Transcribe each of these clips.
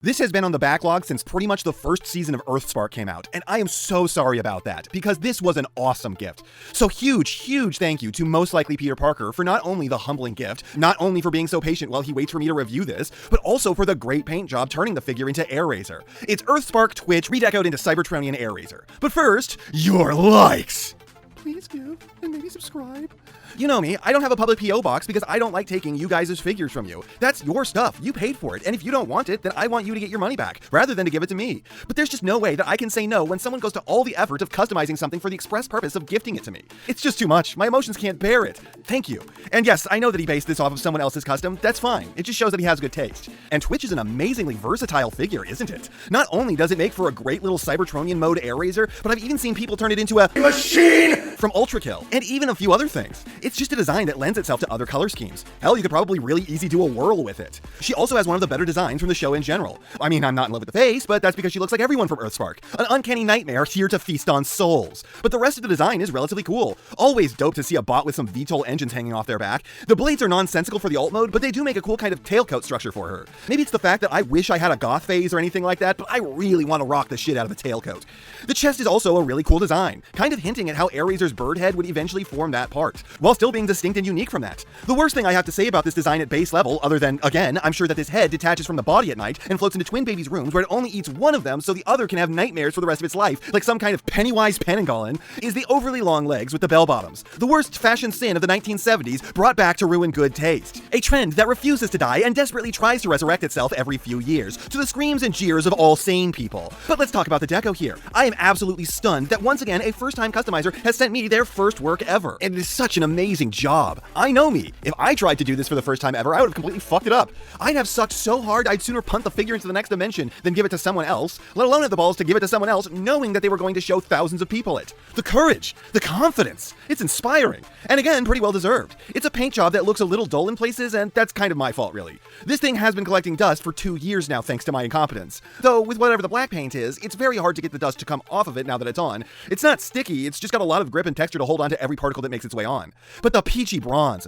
This has been on the backlog since pretty much the first season of Earthspark came out, and I am so sorry about that, because this was an awesome gift. So huge thank you to Most Likely Peter Parker for not only the humbling gift, not only for being so patient while he waits for me to review this, but also for the great paint job turning the figure into Airazor. It's Earthspark Twitch redecoed into Cybertronian Airazor. But first, your likes! Please give, and maybe subscribe. You know me, I don't have a public P.O. box because I don't like taking you guys' figures from you. That's your stuff, you paid for it, and if you don't want it, then I want you to get your money back, rather than to give it to me. But there's just no way that I can say no when someone goes to all the effort of customizing something for the express purpose of gifting it to me. It's just too much, my emotions can't bear it. Thank you. And yes, I know that he based this off of someone else's custom, that's fine. It just shows that he has good taste. And Twitch is an amazingly versatile figure, isn't it? Not only does it make for a great little Cybertronian mode Airazor, but I've even seen people turn it into a machine from Ultra Kill, and even a few other things. It's just a design that lends itself to other color schemes. Hell, you could probably really easy do a whirl with it. She also has one of the better designs from the show in general. I mean, I'm not in love with the face, but that's because she looks like everyone from Earthspark. An uncanny nightmare here to feast on souls. But the rest of the design is relatively cool. Always dope to see a bot with some VTOL engines hanging off their back. The blades are nonsensical for the alt mode, but they do make a cool kind of tailcoat structure for her. Maybe it's the fact that I wish I had a goth phase or anything like that, but I really want to rock the shit out of the tailcoat. The chest is also a really cool design, kind of hinting at how Airazor's bird head would eventually form that part, while still being distinct and unique from that. The worst thing I have to say about this design at base level, other than, again, I'm sure that this head detaches from the body at night and floats into Twin Baby's rooms where it only eats one of them so the other can have nightmares for the rest of its life, like some kind of Pennywise Penangolin, is the overly long legs with the bell bottoms. The worst fashion sin of the 1970s brought back to ruin good taste. A trend that refuses to die and desperately tries to resurrect itself every few years, to the screams and jeers of all sane people. But let's talk about the deco here. I am absolutely stunned that once again a first-time customizer has sent me their first work ever, and it is such an amazing job. I know me. If I tried to do this for the first time ever, I would have completely fucked it up. I'd have sucked so hard I'd sooner punt the figure into the next dimension than give it to someone else, let alone have the balls to give it to someone else knowing that they were going to show thousands of people it. The courage, the confidence, it's inspiring. And again, pretty well deserved. It's a paint job that looks a little dull in places, and that's kind of my fault really. This thing has been collecting dust for 2 years now thanks to my incompetence. Though with whatever the black paint is, it's very hard to get the dust to come off of it now that it's on. It's not sticky, it's just got a lot of grip and texture to hold on to every particle that makes its way on. But the peachy bronze,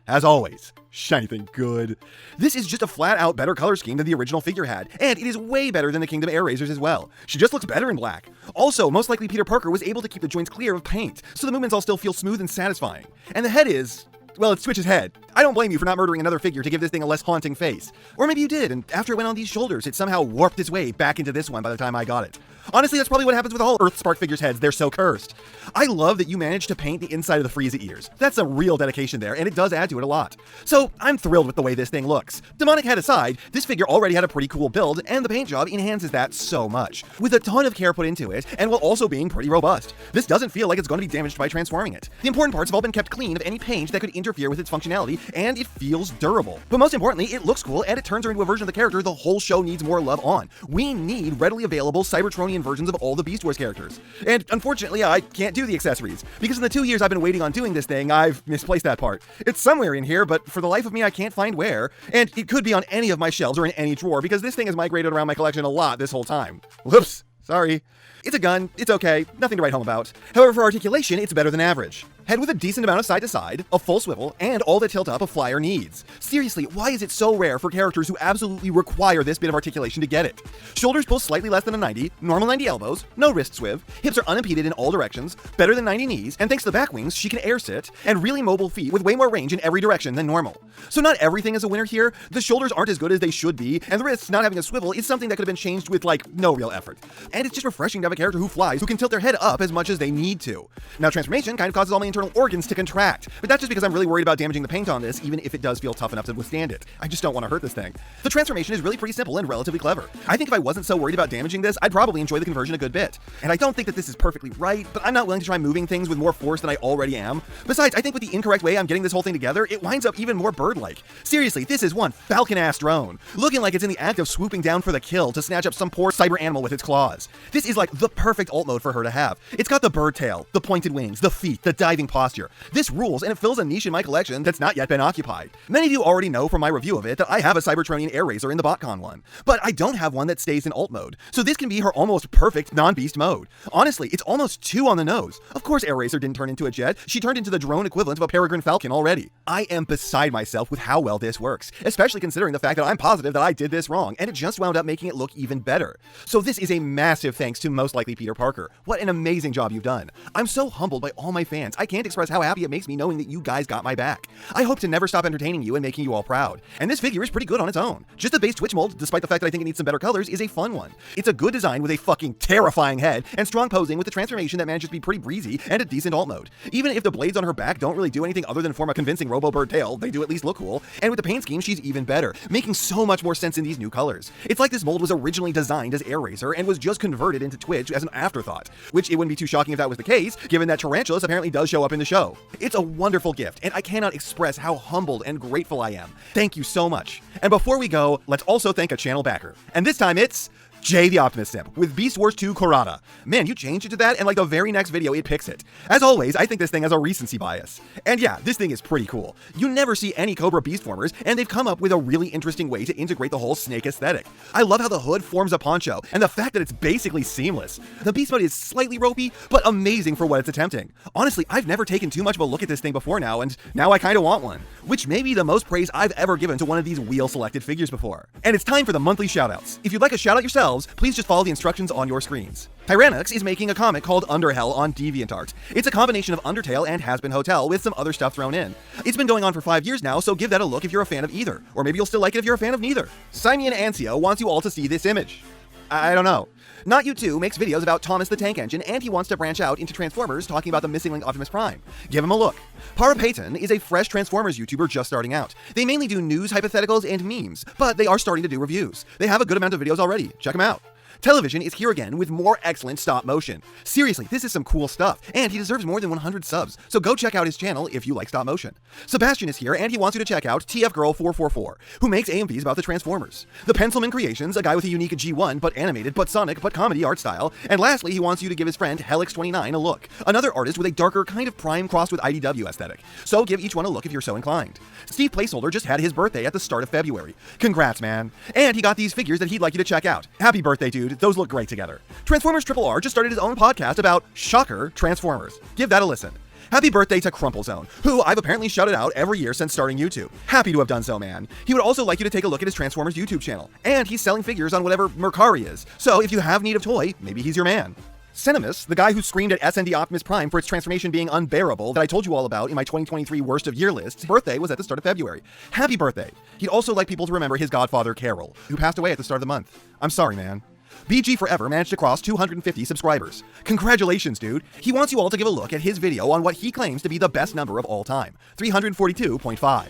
as always, shiny thing good. This is just a flat-out better color scheme than the original figure had, and it is way better than the Kingdom Airazors as well. She just looks better in black. Also, Most Likely Peter Parker was able to keep the joints clear of paint, so the movements all still feel smooth and satisfying. And the head is, well, it's Twitch's head. I don't blame you for not murdering another figure to give this thing a less haunting face. Or maybe you did, and after it went on these shoulders, it somehow warped its way back into this one by the time I got it. Honestly, that's probably what happens with all Earthspark figures' heads, they're so cursed. I love that you managed to paint the inside of the Frieza ears. That's a real dedication there, and it does add to it a lot. So, I'm thrilled with the way this thing looks. Demonic head aside, this figure already had a pretty cool build, and the paint job enhances that so much, with a ton of care put into it, and while also being pretty robust. This doesn't feel like it's going to be damaged by transforming it. The important parts have all been kept clean of any paint that could interfere with its functionality, and it feels durable. But most importantly, it looks cool, and it turns her into a version of the character the whole show needs more love on. We need readily available Cybertronian versions of all the Beast Wars characters. And unfortunately, I can't do the accessories, because in the 2 years I've been waiting on doing this thing, I've misplaced that part. It's somewhere in here, but for the life of me, I can't find where. And it could be on any of my shelves or in any drawer, because this thing has migrated around my collection a lot this whole time. Whoops, sorry. It's a gun, it's okay, nothing to write home about. However, for articulation, it's better than average. Head with a decent amount of side-to-side, a full swivel, and all the tilt-up a flyer needs. Seriously, why is it so rare for characters who absolutely require this bit of articulation to get it? Shoulders pull slightly less than a 90, normal 90 elbows, no wrist swiv, hips are unimpeded in all directions, better than 90 knees, and thanks to the back wings, she can air sit, and really mobile feet with way more range in every direction than normal. So not everything is a winner here, the shoulders aren't as good as they should be, and the wrists not having a swivel is something that could have been changed with, like, no real effort. And it's just refreshing to have a character who flies, who can tilt their head up as much as they need to. Now transformation kind of causes all my internal organs to contract, but that's just because I'm really worried about damaging the paint on this, even if it does feel tough enough to withstand it. I just don't want to hurt this thing. The transformation is really pretty simple and relatively clever. I think if I wasn't so worried about damaging this, I'd probably enjoy the conversion a good bit. And I don't think that this is perfectly right, but I'm not willing to try moving things with more force than I already am. Besides, I think with the incorrect way I'm getting this whole thing together, it winds up even more bird-like. Seriously, this is one falcon-ass drone, looking like it's in the act of swooping down for the kill to snatch up some poor cyber animal with its claws. This is like the perfect alt mode for her to have. It's got the bird tail, the pointed wings, the feet, the diving amazing posture. This rules, and it fills a niche in my collection that's not yet been occupied. Many of you already know from my review of it that I have a Cybertronian Airazor in the BotCon one, but I don't have one that stays in alt mode, so this can be her almost perfect non-beast mode. Honestly, it's almost too on the nose. Of course Airazor didn't turn into a jet, she turned into the drone equivalent of a peregrine falcon already. I am beside myself with how well this works, especially considering the fact that I'm positive that I did this wrong, and it just wound up making it look even better. So this is a massive thanks to most likely Peter Parker. What an amazing job you've done. I'm so humbled by all my fans. I can't express how happy it makes me knowing that you guys got my back. I hope to never stop entertaining you and making you all proud. And this figure is pretty good on its own. Just the base Twitch mold, despite the fact that I think it needs some better colors, is a fun one. It's a good design with a fucking terrifying head, and strong posing with a transformation that manages to be pretty breezy and a decent alt mode. Even if the blades on her back don't really do anything other than form a convincing robo-bird tail, they do at least look cool, and with the paint scheme she's even better, making so much more sense in these new colors. It's like this mold was originally designed as Airazor and was just converted into Twitch as an afterthought, which it wouldn't be too shocking if that was the case, given that Tyrranux apparently does show up in the show. It's a wonderful gift, and I cannot express how humbled and grateful I am. Thank you so much. And before we go, let's also thank a channel backer. And this time it's Jay the Optimus Simp with Beast Wars 2 Kurata. Man, you changed it to that, and like the very next video, it picks it. As always, I think this thing has a recency bias. And yeah, this thing is pretty cool. You never see any Cobra Beast formers, and they've come up with a really interesting way to integrate the whole snake aesthetic. I love how the hood forms a poncho, and the fact that it's basically seamless. The beast mode is slightly ropey, but amazing for what it's attempting. Honestly, I've never taken too much of a look at this thing before now, and now I kinda want one. Which may be the most praise I've ever given to one of these wheel-selected figures before. And it's time for the monthly shoutouts. If you'd like a shoutout yourselves, please just follow the instructions on your screens. Tyrranux is making a comic called Underhell on DeviantArt. It's a combination of Undertale and Has Been Hotel with some other stuff thrown in. It's been going on for 5 years now, so give that a look if you're a fan of either. Or maybe you'll still like it if you're a fan of neither. Simeon Ancio wants you all to see this image. I don't know. Not You 2 makes videos about Thomas the Tank Engine, and he wants to branch out into Transformers, talking about the missing link Optimus Prime. Give him a look. Peyton is a fresh Transformers YouTuber just starting out. They mainly do news, hypotheticals, and memes, but they are starting to do reviews. They have a good amount of videos already. Check them out. Television is here again with more excellent stop motion. Seriously, this is some cool stuff, and he deserves more than 100 subs, so go check out his channel if you like stop motion. Sebastian is here, and he wants you to check out TFGirl444, who makes AMVs about the Transformers. The Pencilman Creations, a guy with a unique G1, but animated, but sonic, but comedy art style. And lastly, he wants you to give his friend Helex29 a look, another artist with a darker kind of Prime crossed with IDW aesthetic. So give each one a look if you're so inclined. Steve Placeholder just had his birthday at the start of February. Congrats, man. And he got these figures that he'd like you to check out. Happy birthday, dude. Those look great together. Transformers RRR just started his own podcast about, shocker, Transformers. Give that a listen. Happy birthday to Crumplezone, who I've apparently shouted out every year since starting YouTube. Happy to have done so, man. He would also like you to take a look at his Transformers YouTube channel. And he's selling figures on whatever Mercari is. So if you have need of toy, maybe he's your man. Cinemus, the guy who screamed at SND Optimus Prime for its transformation being unbearable that I told you all about in my 2023 Worst of Year list, his birthday was at the start of February. Happy birthday. He'd also like people to remember his godfather, Carol, who passed away at the start of the month. I'm sorry, man. BGForever managed to cross 250 subscribers. Congratulations, dude. He wants you all to give a look at his video on what he claims to be the best number of all time, 342.5.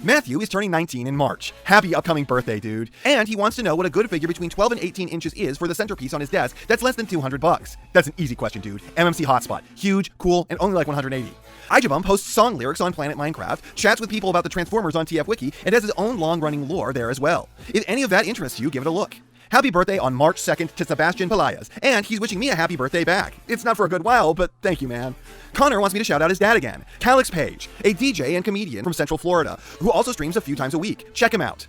Matthew is turning 19 in March. Happy upcoming birthday, dude. And he wants to know what a good figure between 12 and 18 inches is for the centerpiece on his desk that's less than $200. That's an easy question, dude. MMC Hotspot. Huge, cool, and only like 180. IGBEM posts song lyrics on Planet Minecraft, chats with people about the Transformers on TF Wiki, and has his own long-running lore there as well. If any of that interests you, give it a look. Happy birthday on March 2nd to Sebastian Pelayas, and he's wishing me a happy birthday back. It's not for a good while, but thank you, man. Connor wants me to shout out his dad again, Calex Page, a DJ and comedian from Central Florida, who also streams a few times a week. Check him out.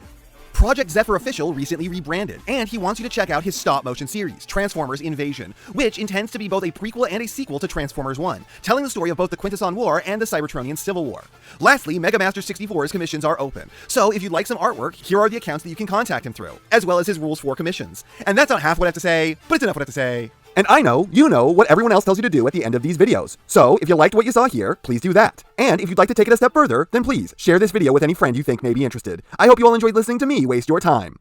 Projectzephyrofficial recently rebranded, and he wants you to check out his stop-motion series, Transformers Invasion, which intends to be both a prequel and a sequel to Transformers 1, telling the story of both the Quintesson War and the Cybertronian Civil War. Lastly, Megamaster 64's commissions are open, so if you'd like some artwork, here are the accounts that you can contact him through, as well as his rules for commissions. And that's not half what I have to say, but it's enough what I have to say. And I know, you know, what everyone else tells you to do at the end of these videos. So, if you liked what you saw here, please do that. And if you'd like to take it a step further, then please share this video with any friend you think may be interested. I hope you all enjoyed listening to me waste your time.